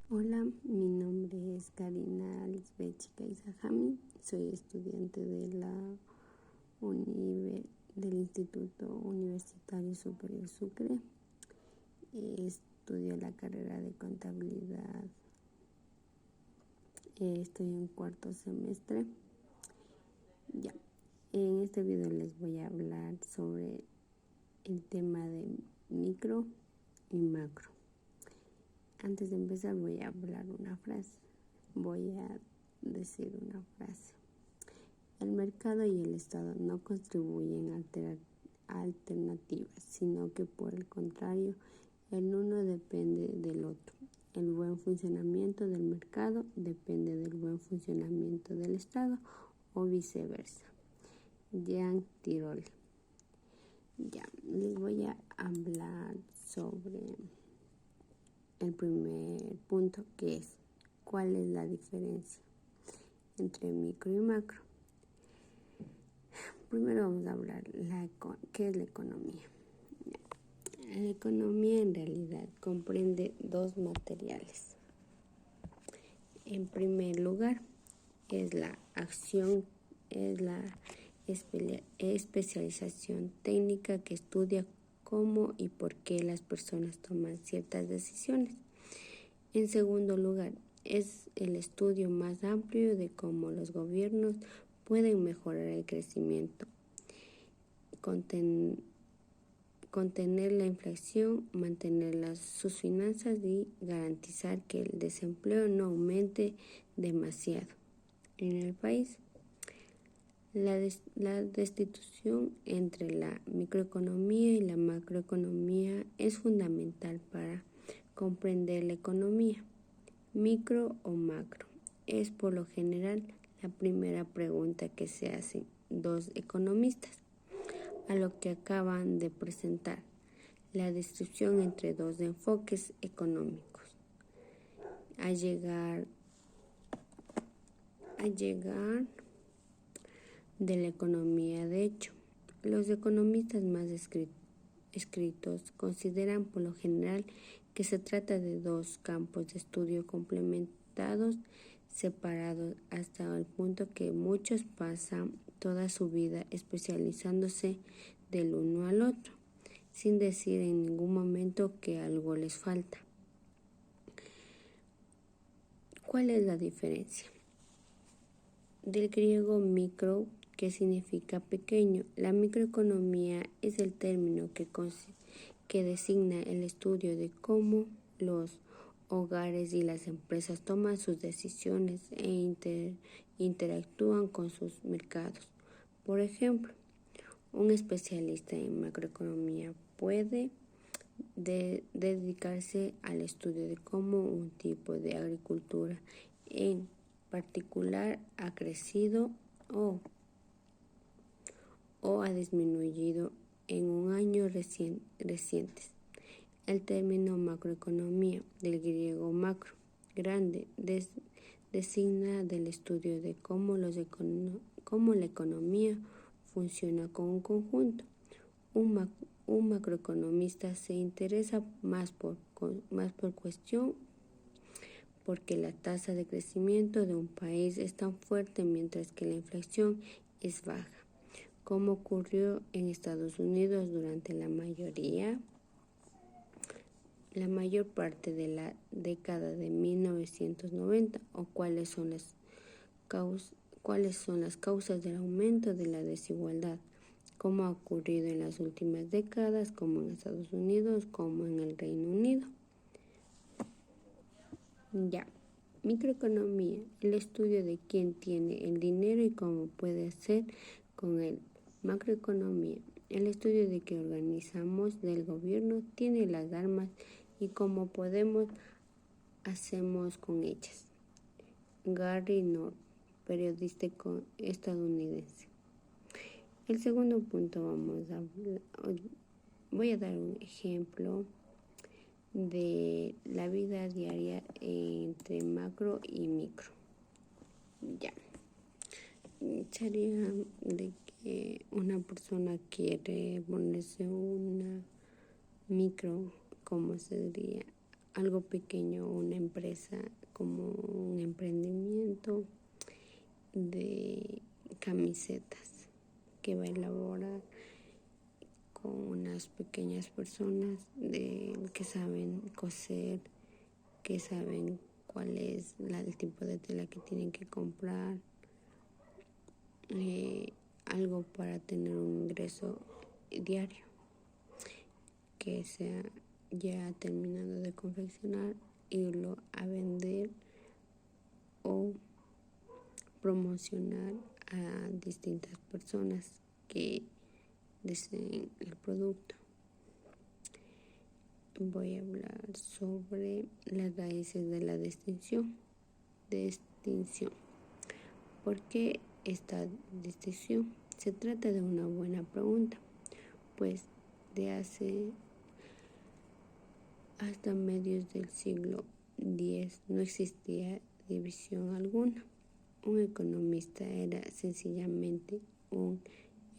Hola, mi nombre es Karina Lisbeth Chicaizajami, soy estudiante del Instituto Universitario Superior Sucre. Estudio la carrera de contabilidad. Estoy en cuarto semestre. En este video les voy a hablar sobre el tema de micro y macro. Antes de empezar voy a decir una frase. El mercado y el Estado no contribuyen a alternativas, sino que por el contrario, el uno depende del otro. El buen funcionamiento del mercado depende del buen funcionamiento del Estado o viceversa. Jean Tirole. Les voy a hablar sobre el primer punto, que es ¿cuál es la diferencia entre micro y macro? Primero vamos a hablar qué es la economía. La economía en realidad comprende dos materiales. En primer lugar, es la especialización técnica que estudia cómo y por qué las personas toman ciertas decisiones. En segundo lugar, es el estudio más amplio de cómo los gobiernos pueden mejorar el crecimiento, contener la inflación, mantener sus finanzas y garantizar que el desempleo no aumente demasiado en el país. La distinción entre la microeconomía y la macroeconomía es fundamental para comprender la economía. Micro o macro es por lo general la primera pregunta que se hacen dos economistas a lo que acaban de presentar, la distinción entre dos enfoques económicos. A llegar de la economía. De hecho, los economistas más escritos consideran por lo general que se trata de dos campos de estudio complementados, separados hasta el punto que muchos pasan toda su vida especializándose del uno al otro, sin decir en ningún momento que algo les falta. ¿Cuál es la diferencia? Del griego micro, que significa pequeño, la microeconomía es el término que designa el estudio de cómo los hogares y las empresas toman sus decisiones e interactúan con sus mercados. Por ejemplo, un especialista en macroeconomía puede dedicarse al estudio de cómo un tipo de agricultura en particular ha crecido o ha disminuido en un año recientes. El término macroeconomía, del griego macro, grande, designa del estudio de cómo la economía funciona como un conjunto. Un macroeconomista se interesa más por cuestión porque la tasa de crecimiento de un país es tan fuerte mientras que la inflación es baja, como ocurrió en Estados Unidos durante la mayor parte de la década de 1990, o cuáles son las causas del aumento de la desigualdad, como ha ocurrido en las últimas décadas, como en Estados Unidos, como en el Reino Unido. Microeconomía, el estudio de quién tiene el dinero y cómo puede hacer con él. Macroeconomía, el estudio de qué organizamos del gobierno tiene las armas y cómo hacemos con ellas. Gary North, periodista estadounidense. El segundo punto voy a dar un ejemplo de la vida diaria entre macro y micro. Sería de que una persona quiere ponerse una micro, como se diría, algo pequeño, una empresa como un emprendimiento de camisetas que va a elaborar con unas pequeñas personas que saben coser, que saben cuál es el tipo de tela que tienen que comprar, algo para tener un ingreso diario, que sea ya terminado de confeccionar, irlo a vender o promocionar a distintas personas que deseen el producto. Voy a hablar sobre las raíces de la distinción. ¿Por qué esta distinción? Se trata de una buena pregunta, pues de hace hasta medios del siglo X no existía división alguna. Un economista era sencillamente un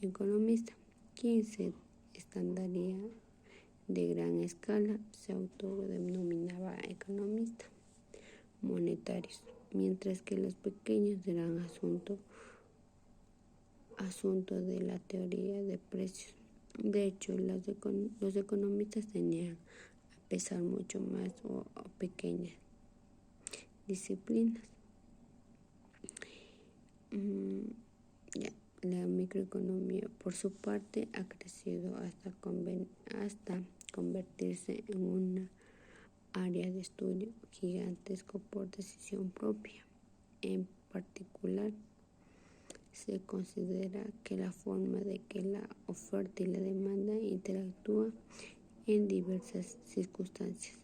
economista. Quien se estandaría de gran escala se autodenominaba economista monetarios, mientras que los pequeños eran asunto de la teoría de precios. De hecho, los economistas tenían a pesar mucho más o pequeñas disciplinas. La microeconomía, por su parte, ha crecido hasta convertirse en una área de estudio gigantesco por decisión propia. En particular, se considera que la forma de que la oferta y la demanda interactúan en diversas circunstancias.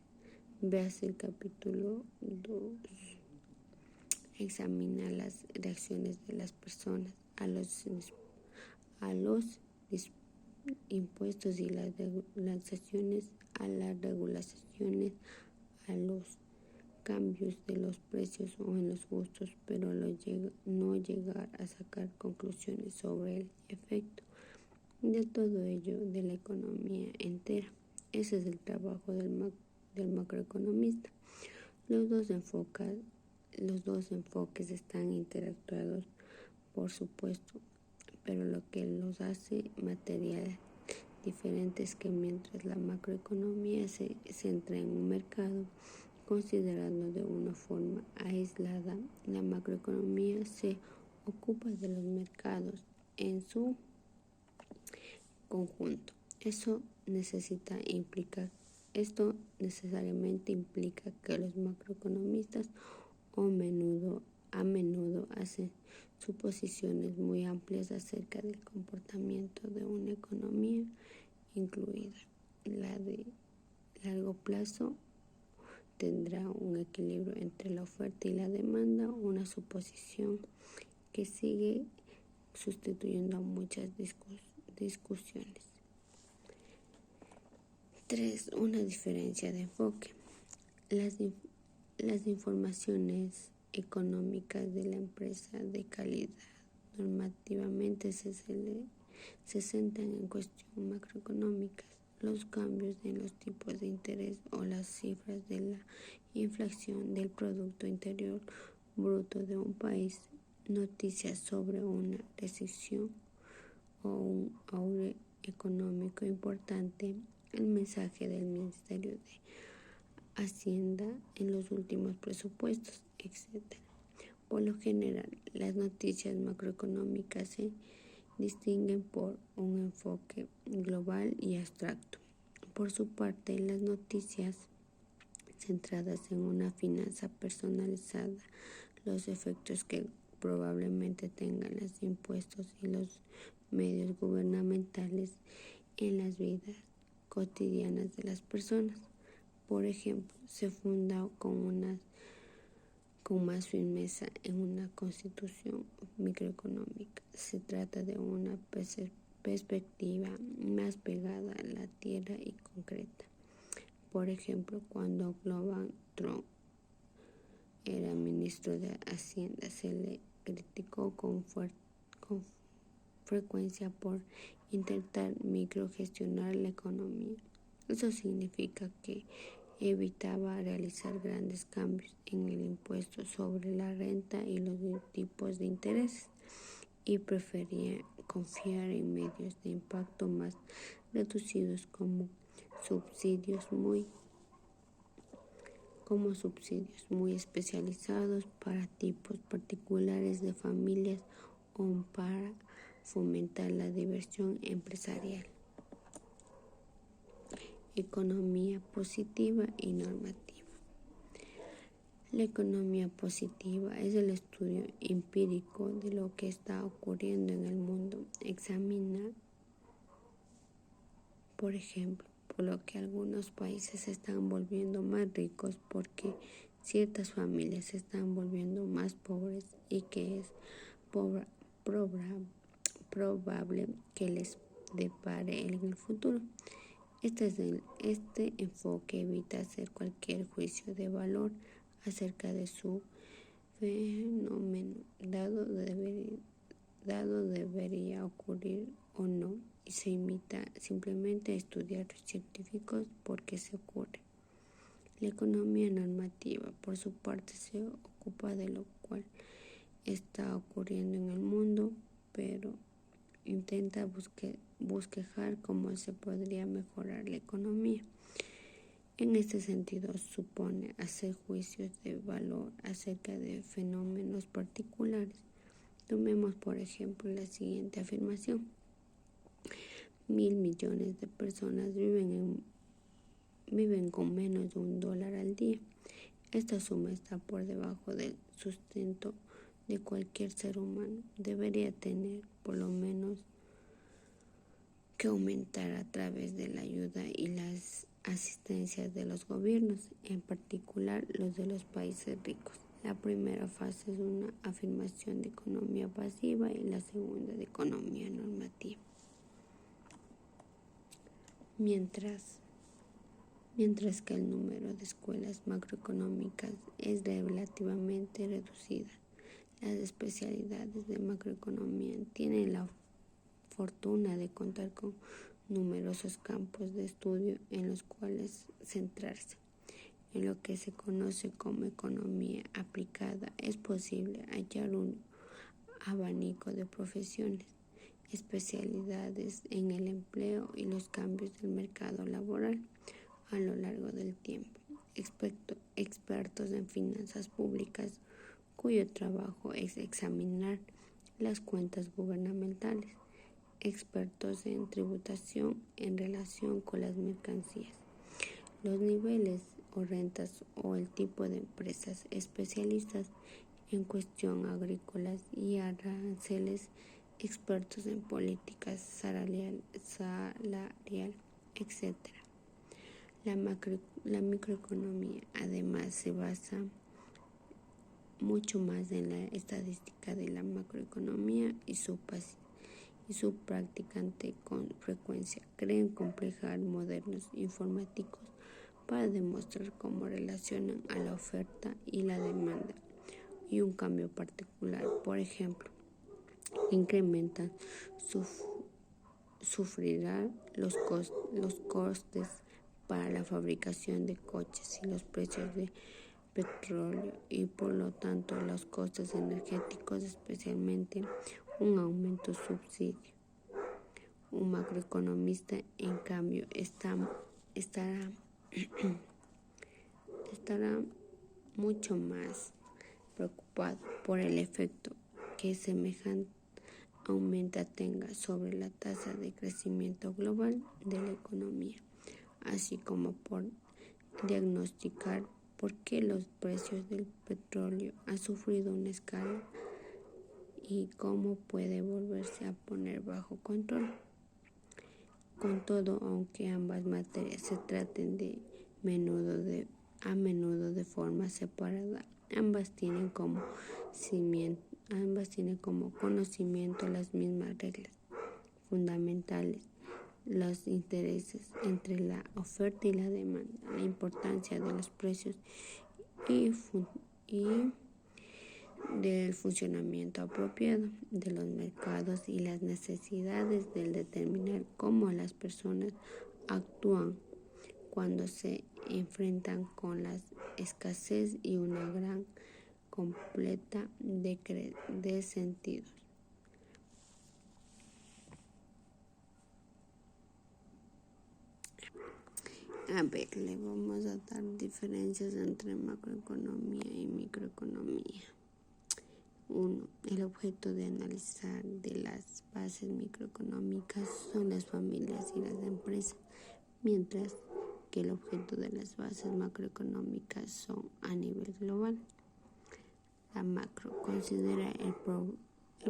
Véase el capítulo 2. Examina las reacciones de las personas a los impuestos y las regulaciones, a las regulaciones, a los cambios de los precios o en los gustos, pero no llegar a sacar conclusiones sobre el efecto de todo ello de la economía entera. Ese es el trabajo del macroeconomista. Los dos enfoques están interactuados, por supuesto, pero lo que los hace materiales diferentes es que mientras la macroeconomía se centra en un mercado, considerando de una forma aislada, la macroeconomía se ocupa de los mercados en su conjunto. Esto necesariamente implica que los macroeconomistas a menudo hacen suposiciones muy amplias acerca del comportamiento de una economía, incluida la de largo plazo. Tendrá un equilibrio entre la oferta y la demanda, una suposición que sigue sustituyendo a muchas discusiones. 3. Una diferencia de enfoque. Las informaciones económicas de la empresa de calidad normativamente se centran en cuestiones macroeconómicas, los cambios en los tipos de interés o las cifras de la inflación del Producto Interior Bruto de un país, noticias sobre una recesión o un auge económico importante, el mensaje del Ministerio de Hacienda en los últimos presupuestos, etc. Por lo general, las noticias macroeconómicas se distinguen por un enfoque global y abstracto. Por su parte, las noticias centradas en una finanza personalizada, los efectos que probablemente tengan los impuestos y los medios gubernamentales en las vidas cotidianas de las personas. Por ejemplo, se funda con más firmeza en una constitución microeconómica. Se trata de una perspectiva más pegada a la tierra y concreta. Por ejemplo, cuando Donald Trump era ministro de Hacienda, se le criticó con frecuencia por intentar microgestionar la economía. Eso significa que Evitaba realizar grandes cambios en el impuesto sobre la renta y los tipos de intereses y prefería confiar en medios de impacto más reducidos como subsidios muy especializados para tipos particulares de familias o para fomentar la diversión empresarial. Economía positiva y normativa. La economía positiva es el estudio empírico de lo que está ocurriendo en el mundo. Examina, por ejemplo, por lo que algunos países se están volviendo más ricos porque ciertas familias se están volviendo más pobres y que es probable que les depare en el futuro. Este enfoque evita hacer cualquier juicio de valor acerca de su fenómeno, dado debería ocurrir o no, y se imita simplemente a estudiar científicos porque se ocurre. La economía normativa, por su parte, se ocupa de lo cual está ocurriendo en el mundo, pero intenta buscar cómo se podría mejorar la economía. En este sentido, supone hacer juicios de valor acerca de fenómenos particulares. Tomemos, por ejemplo, la siguiente afirmación. 1.000 millones de personas viven con menos de $1 al día. Esta suma está por debajo del sustento de cualquier ser humano. Debería tener por lo menos que aumentar a través de la ayuda y las asistencias de los gobiernos, en particular los de los países ricos. La primera fase es una afirmación de economía pasiva y la segunda de economía normativa. Mientras que el número de escuelas macroeconómicas es relativamente reducida, las especialidades de macroeconomía tienen la fortuna de contar con numerosos campos de estudio en los cuales centrarse. En lo que se conoce como economía aplicada es posible hallar un abanico de profesiones, especialidades en el empleo y los cambios del mercado laboral a lo largo del tiempo. Expertos en finanzas públicas cuyo trabajo es examinar las cuentas gubernamentales. Expertos en tributación en relación con las mercancías, los niveles o rentas o el tipo de empresas, especialistas en cuestión agrícolas y aranceles, expertos en políticas salarial, etc. La microeconomía además se basa mucho más en la estadística de la macroeconomía y su practicante con frecuencia creen complejar modelos informáticos para demostrar cómo relacionan a la oferta y la demanda y un cambio particular, por ejemplo, incrementan sufrirá los costes para la fabricación de coches y los precios de petróleo y por lo tanto los costes energéticos, especialmente un aumento subsidio. Un macroeconomista, en cambio, estará mucho más preocupado por el efecto que semejante aumento tenga sobre la tasa de crecimiento global de la economía, así como por diagnosticar por qué los precios del petróleo han sufrido una escala y cómo puede volverse a poner bajo control. Con todo, aunque ambas materias se traten a menudo de forma separada, ambas tienen como conocimiento las mismas reglas fundamentales, los intereses entre la oferta y la demanda, la importancia de los precios y del funcionamiento apropiado de los mercados y las necesidades de determinar cómo las personas actúan cuando se enfrentan con la escasez y una gran completa de sentidos. A ver, le vamos a dar diferencias entre macroeconomía y microeconomía. 1. El objeto de analizar de las bases microeconómicas son las familias y las empresas, mientras que el objeto de las bases macroeconómicas son a nivel global. La macro considera el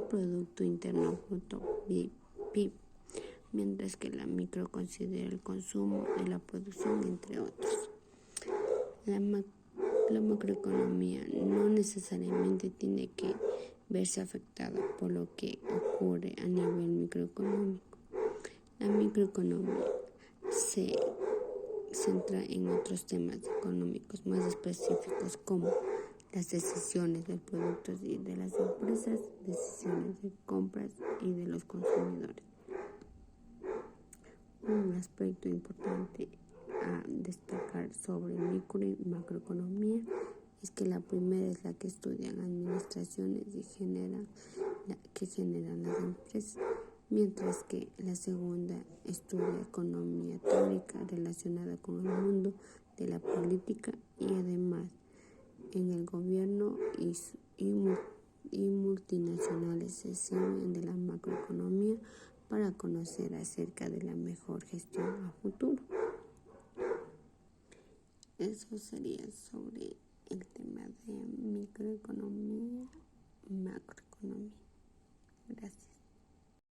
Producto Interno Bruto, PIB, mientras que la micro considera el consumo y la producción, entre otros. La macroeconomía no necesariamente tiene que verse afectada por lo que ocurre a nivel microeconómico. La microeconomía se centra en otros temas económicos más específicos como las decisiones de productos y de las empresas, decisiones de compras y de los consumidores. Un aspecto importante a destacar sobre micro y macroeconomía es que la primera es la que estudian administraciones y que generan las empresas, mientras que la segunda estudia economía teórica relacionada con el mundo de la política y además en el gobierno y multinacionales se sirven de la macroeconomía para conocer acerca de la mejor gestión a futuro. Eso sería sobre el tema de microeconomía, macroeconomía. Gracias.